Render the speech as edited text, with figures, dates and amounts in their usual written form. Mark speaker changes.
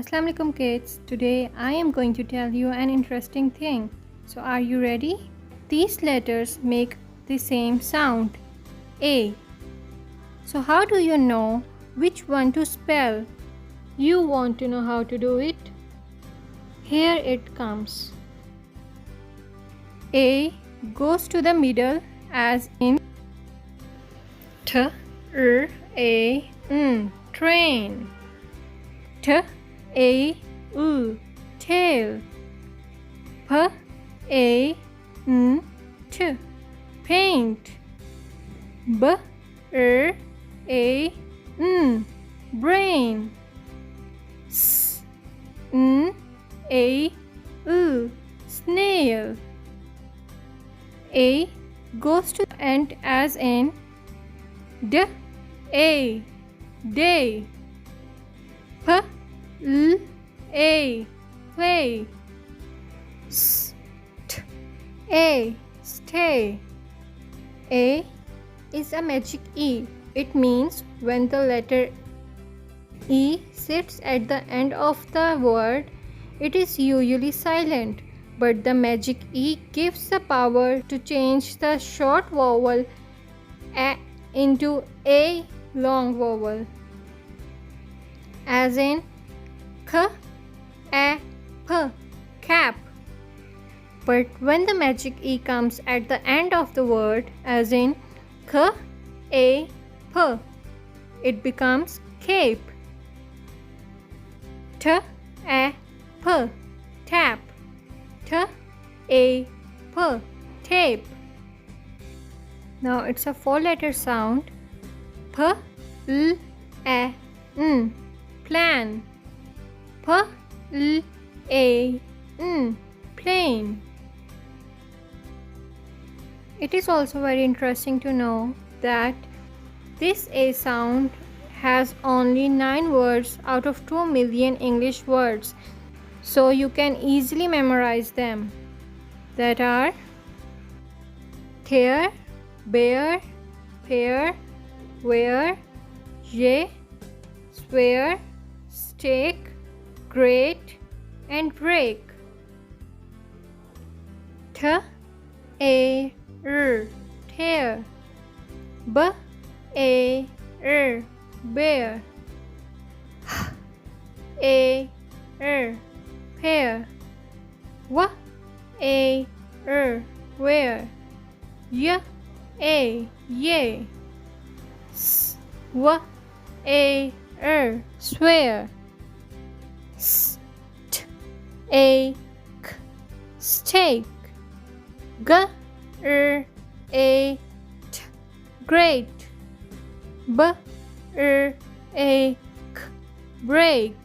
Speaker 1: Assalamu alaikum kids. Today I am going to tell you an interesting thing. So are you ready? These letters make the same sound, A. So how do you know which one to spell? You want to know how to do it? Here it comes. A goes to the middle as in T, R, A, N, train. T, A, U, tail. P, A, N, T, paint. B, R, A, N, brain. S, N, A, U, snail. A goes to the end as in D, A, day. P, L, A, play. S, T, A, stay. A is a magic E. It means when the letter E sits at the end of the word, it is usually silent. But the magic E gives the power to change the short vowel A into a long vowel, as in K, A, P, cap. But when the magic E comes at the end of the word, as in K, A, P, it becomes cape. T, A, P, tap. T, A, P, tape. Now it's a 4-letter sound. P, L, A, N, plan. P, L, A, N, plane. It is also very interesting to know that this A sound has only 9 words out of 2 million English words. So you can easily memorize them. That are tear, bear, pear, wear, ye, swear, stake, great, and break. T, A, R, tear. B, A, R, bear. H, A, R, pear. W, A, R, where. Y, A, yay. S, W, A, R, swear. S, T, A, K, stake. G, R, A, T, great. B, R, A, K, break.